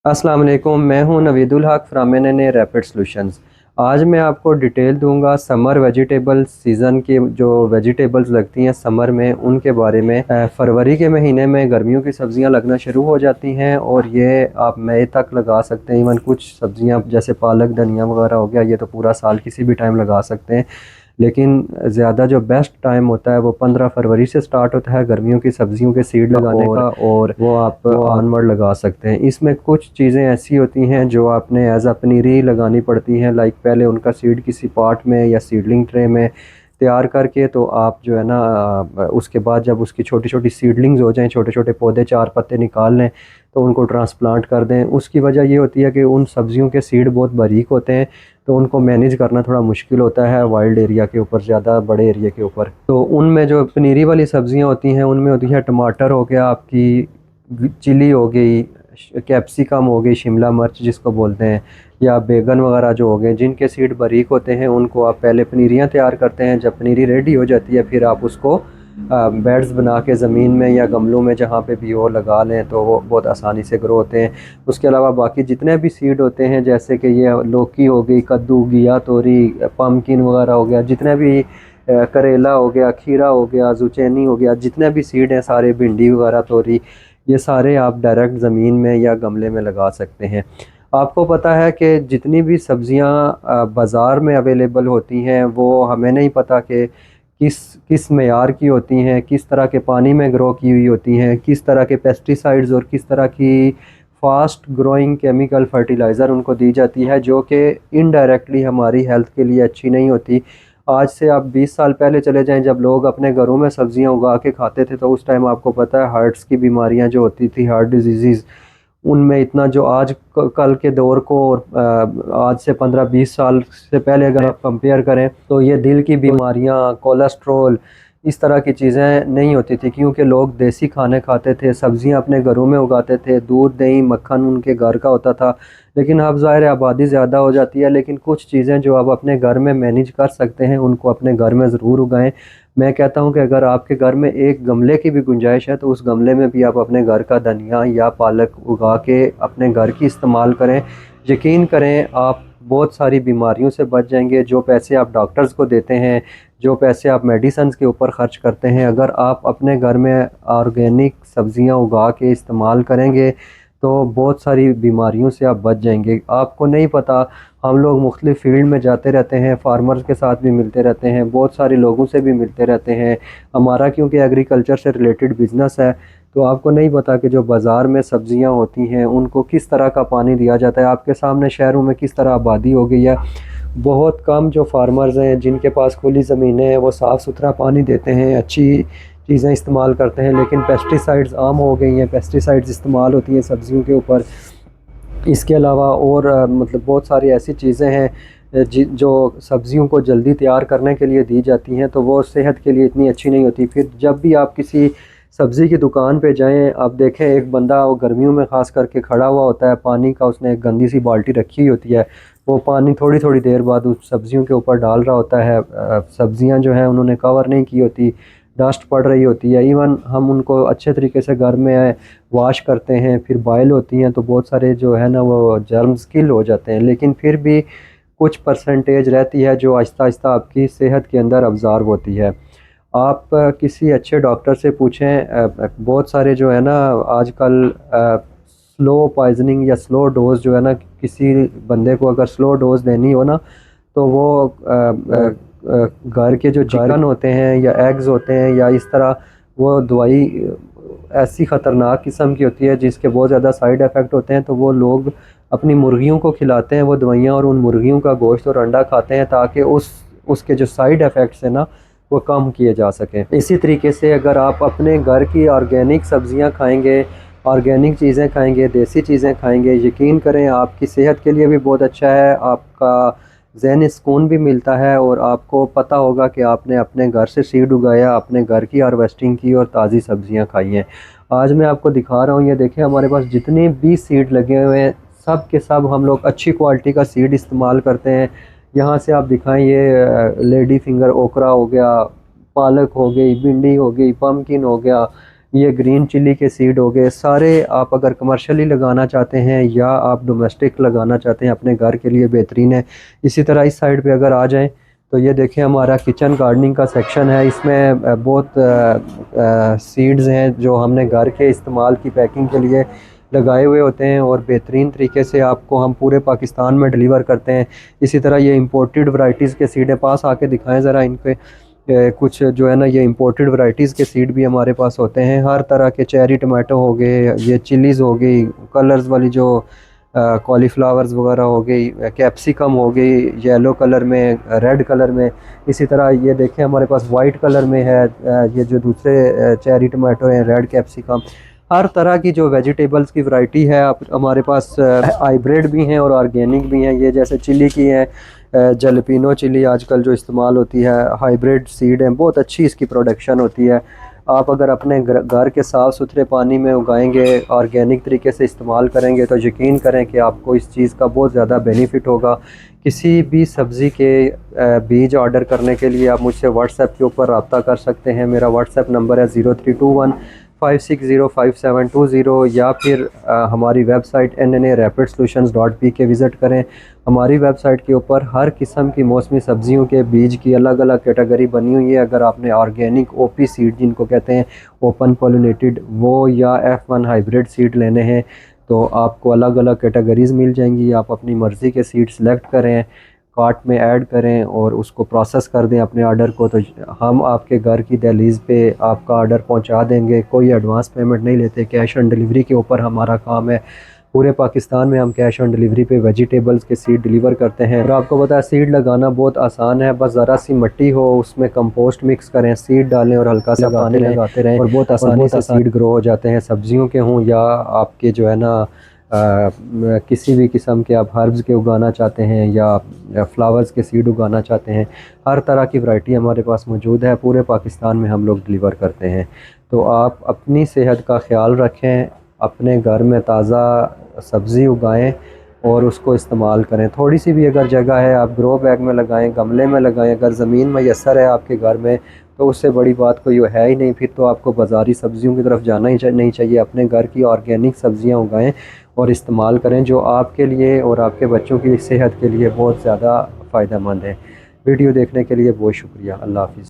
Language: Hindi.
अस्सलाम वालेकुम, मैं हूं नवीदुल हक फ्राम एन रैपिड सॉल्यूशंस। आज मैं आपको डिटेल दूंगा समर वेजिटेबल सीज़न की जो वेजिटेबल्स लगती हैं समर में उनके बारे में। फरवरी के महीने में गर्मियों की सब्जियां लगना शुरू हो जाती हैं और ये आप मई तक लगा सकते हैं। इवन कुछ सब्जियां जैसे पालक धनिया वगैरह हो गया, ये तो पूरा साल किसी भी टाइम लगा सकते हैं। लेकिन ज़्यादा जो बेस्ट टाइम होता है वो 15 फरवरी से स्टार्ट होता है गर्मियों की सब्जियों के सीड लगाने का, और वो आप ऑनवर्ड लगा सकते हैं। इसमें कुछ चीज़ें ऐसी होती हैं जो आपने एज अ पनीरी लगानी पड़ती हैं। लाइक पहले उनका सीड किसी पॉट में या सीडलिंग ट्रे में तैयार करके, तो आप जो है ना उसके बाद जब उसकी छोटी छोटी सीडलिंग्स हो जाएं, छोटे छोटे पौधे चार पत्ते निकाल लें, तो उनको ट्रांसप्लांट कर दें। उसकी वजह ये होती है कि उन सब्जियों के सीड बहुत बारीक होते हैं, तो उनको मैनेज करना थोड़ा मुश्किल होता है वाइल्ड एरिया के ऊपर, ज़्यादा बड़े एरिया के ऊपर। तो उनमें जो पनीरी वाली सब्जियां होती हैं उनमें होती है टमाटर हो गया, आपकी चिली हो गई, कैप्सिकम हो गई, शिमला मिर्च जिसको बोलते हैं, या बैगन वगैरह जो हो गए जिनके सीड बारीक होते हैं, उनको आप पहले पनीरियाँ तैयार करते हैं। जब पनीरी रेडी हो जाती है फिर आप उसको बेड्स बना के ज़मीन में या गमलों में जहाँ पे भी हो लगा लें, तो वो बहुत आसानी से ग्रो होते हैं। उसके अलावा बाकी जितने भी सीड होते हैं, जैसे कि ये लौकी हो गई, कद्दू, घिया तोरी, पम्पकिन वगैरह हो गया, जितने भी करेला हो गया, खीरा हो गया, जुचैनी हो गया, जितने भी सीड हैं सारे, भिंडी वगैरह तोरी, ये सारे आप डायरेक्ट ज़मीन में या गमले में लगा सकते हैं। आपको पता है कि जितनी भी सब्जियां बाज़ार में अवेलेबल होती हैं वो हमें नहीं पता कि किस किस मेयार की होती हैं, किस तरह के पानी में ग्रो की हुई होती हैं, किस तरह के पेस्टिसाइड्स और किस तरह की फास्ट ग्रोइंग केमिकल फर्टिलाइज़र उनको दी जाती है, जो कि इनडायरेक्टली हमारी हेल्थ के लिए अच्छी नहीं होती। आज से आप 20 साल पहले चले जाएं, जब लोग अपने घरों में सब्जियां उगा के खाते थे, तो उस टाइम आपको पता है हार्ट्स की बीमारियां जो होती थी, हार्ट डिजीज़, उनमें इतना जो आज कल के दौर को और आज से 15-20 साल से पहले अगर आप कंपेयर करें, तो ये दिल की बीमारियां, कोलेस्ट्रॉल, इस तरह की चीज़ें नहीं होती थी, क्योंकि लोग देसी खाने खाते थे, सब्जियां अपने घरों में उगाते थे, दूध दही मक्खन उनके घर का होता था। लेकिन अब ज़ाहिर है आबादी ज़्यादा हो जाती है, लेकिन कुछ चीज़ें जो आप अपने घर में मैनेज कर सकते हैं उनको अपने घर में ज़रूर उगाएं। मैं कहता हूं कि अगर आपके घर में एक गमले की भी गुंजाइश है, तो उस गमले में भी आप अपने घर का धनिया या पालक उगा के अपने घर की इस्तेमाल करें। यकीन करें आप बहुत सारी बीमारियों से बच जाएंगे। जो पैसे आप डॉक्टर्स को देते हैं, जो पैसे आप मेडिसिन के ऊपर ख़र्च करते हैं, अगर आप अपने घर में ऑर्गेनिक सब्जियां उगा के इस्तेमाल करेंगे तो बहुत सारी बीमारियों से आप बच जाएंगे। आपको नहीं पता, हम लोग मुख्तलिफ़ फील्ड में जाते रहते हैं, फार्मर्स के साथ भी मिलते रहते हैं, बहुत सारे लोगों से भी मिलते रहते हैं। हमारा क्योंकि एग्रीकल्चर से रिलेटेड बिज़नेस है, तो आपको नहीं पता कि जो बाज़ार में सब्जियां होती हैं उनको किस तरह का पानी दिया जाता है। आपके सामने शहरों में किस तरह आबादी हो गई है, बहुत कम जो फार्मर्स हैं जिनके पास खुली ज़मीनें हैं वो साफ़ सुथरा पानी देते हैं, अच्छी चीज़ें इस्तेमाल करते हैं। लेकिन पेस्टिसाइड्स आम हो गई हैं, पेस्टिसाइड्स इस्तेमाल होती हैं सब्जियों के ऊपर। इसके अलावा और मतलब बहुत सारी ऐसी चीज़ें हैं जो सब्जियों को जल्दी तैयार करने के लिए दी जाती हैं, तो वो सेहत के लिए इतनी अच्छी नहीं होती। फिर जब भी आप किसी सब्ज़ी की दुकान पे जाएं, आप देखें एक बंदा वो गर्मियों में ख़ास करके खड़ा हुआ होता है, पानी का उसने एक गंदी सी बाल्टी रखी हुई होती है, वो पानी थोड़ी थोड़ी देर बाद उस सब्जियों के ऊपर डाल रहा होता है। सब्जियां जो हैं उन्होंने कवर नहीं की होती, डस्ट पड़ रही होती है। इवन हम उनको अच्छे तरीके से घर में वॉश करते हैं, फिर बॉयल होती हैं, तो बहुत सारे जो है ना वो जर्म्स किल हो जाते हैं। लेकिन फिर भी कुछ परसेंटेज रहती है जो आहिस्ता आहिस्ता आपकी सेहत के अंदर अब्ज़ॉर्ब होती है। आप किसी अच्छे डॉक्टर से पूछें। बहुत सारे जो है ना आजकल स्लो पॉइजनिंग या स्लो डोज जो है ना, किसी बंदे को अगर स्लो डोज देनी हो ना, तो वो घर के जो चिकन होते हैं या एग्स होते हैं या इस तरह, वो दवाई ऐसी ख़तरनाक किस्म की होती है जिसके बहुत ज़्यादा साइड इफ़ेक्ट होते हैं, तो वो लोग अपनी मुर्गियों को खिलाते हैं वो दवाइयाँ, और उन मुर्गियों का गोश्त और अंडा खाते हैं ताकि उसके जो साइड इफ़ेक्ट्स हैं ना वो कम किए जा सकें। इसी तरीके से अगर आप अपने घर की ऑर्गेनिक सब्ज़ियाँ खाएंगे, ऑर्गेनिक चीज़ें खाएंगे, देसी चीज़ें खाएंगे, यकीन करें आपकी सेहत के लिए भी बहुत अच्छा है, आपका ज़हनी सुकून भी मिलता है, और आपको पता होगा कि आपने अपने घर से सीड उगाया, अपने घर की हार्वेस्टिंग की और ताज़ी सब्ज़ियाँ खाई हैं। आज मैं आपको दिखा रहा हूँ, ये देखें हमारे पास जितने भी सीड लगे हुए हैं सब के सब हम लोग अच्छी क्वालिटी का सीड इस्तेमाल करते हैं। यहाँ से आप दिखाएं, ये लेडी फिंगर ओकरा हो गया, पालक हो गई, भिंडी हो गई, पम्पकिन हो गया, ये ग्रीन चिली के सीड हो गए। सारे आप अगर कमर्शियली लगाना चाहते हैं या आप डोमेस्टिक लगाना चाहते हैं अपने घर के लिए बेहतरीन है। इसी तरह इस साइड पे अगर आ जाएं तो ये देखें हमारा किचन गार्डनिंग का सेक्शन है। इसमें बहुत सीड्स हैं जो हमने घर के इस्तेमाल की पैकिंग के लिए लगाए हुए होते हैं और बेहतरीन तरीके से आपको हम पूरे पाकिस्तान में डिलीवर करते हैं। इसी तरह ये इंपोर्टेड वैरायटीज़ के सीड है। पास आके दिखाएं ज़रा इन पे कुछ जो है ना, ये इंपोर्टेड वैरायटीज़ के सीड भी हमारे पास होते हैं। हर तरह के चेरी टमाटो हो गए, ये चिलीज़ हो गई, कलर्स वाली जो कॉलीफ्लावर्स वगैरह हो गई, कैप्सिकम हो गई येलो कलर में, रेड कलर में। इसी तरह ये देखें हमारे पास वाइट कलर में है ये जो दूसरे चेरी टमाटो हैं, रेड कैप्सिकम। हर तरह की जो वेजिटेबल्स की वैरायटी है आप हमारे पास हाइब्रिड भी हैं और ऑर्गेनिक भी हैं। ये जैसे चिली की है जलपिनो चिली आजकल जो इस्तेमाल होती है, हाइब्रिड सीड हैं, बहुत अच्छी इसकी प्रोडक्शन होती है। आप अगर अपने घर के साफ़ सुथरे पानी में उगाएंगे, ऑर्गेनिक तरीके से इस्तेमाल करेंगे तो यकीन करें कि आपको इस चीज़ का बहुत ज़्यादा बेनिफिट होगा। किसी भी सब्ज़ी के बीज ऑर्डर करने के लिए आप मुझसे व्हाट्सएप के ऊपर रब्ता कर सकते हैं। मेरा व्हाट्सएप नंबर है 0321560570, या फिर हमारी वेबसाइट NNARapidSolutions.pk विज़िट करें। हमारी वेबसाइट के ऊपर हर किस्म की मौसमी सब्जियों के बीज की अलग अलग कैटेगरी बनी हुई है। अगर आपने ऑर्गेनिक ओपी सीड जिनको कहते हैं ओपन पॉलिनेटेड वो या F1 हाइब्रिड सीड लेने हैं तो आपको अलग अलग कैटेगरीज़ मिल जाएंगी। आप अपनी मर्ज़ी के सीड सेलेक्ट करें, कार्ट में ऐड करें और उसको प्रोसेस कर दें अपने ऑर्डर को, तो हम आपके घर की दहलीज़ पे आपका ऑर्डर पहुंचा देंगे। कोई एडवांस पेमेंट नहीं लेते, कैश ऑन डिलीवरी के ऊपर हमारा काम है। पूरे पाकिस्तान में हम कैश ऑन डिलीवरी पे वेजिटेबल्स के सीड डिलीवर करते हैं। और आपको पता है सीड लगाना बहुत आसान है, बस ज़रा सी मिट्टी हो, उसमें कंपोस्ट मिक्स करें, सीड डालें और हल्का सा पानी लगाते रहें और बहुत आसानी से सीड ग्रो हो जाते हैं। सब्जियों के हों या आपके जो है ना किसी भी किस्म के आप हर्ब्स के उगाना चाहते हैं या फ्लावर्स के सीड उगाना चाहते हैं, हर तरह की वैरायटी हमारे पास मौजूद है। पूरे पाकिस्तान में हम लोग डिलीवर करते हैं। तो आप अपनी सेहत का ख्याल रखें, अपने घर में ताज़ा सब्ज़ी उगाएं और उसको इस्तेमाल करें। थोड़ी सी भी अगर जगह है आप ग्रो बैग में लगाएं, गमले में लगाएं। अगर ज़मीन मैसर है आपके घर में तो उससे बड़ी बात कोई है ही नहीं। फिर तो आपको बाज़ारी सब्ज़ियों की तरफ जाना ही नहीं चाहिए। अपने घर की ऑर्गेनिक सब्ज़ियां उगाएं और इस्तेमाल करें जो आपके लिए और आपके बच्चों की सेहत के लिए बहुत ज़्यादा फ़ायदेमंद है। वीडियो देखने के लिए बहुत शुक्रिया। अल्लाह हाफ़िज़।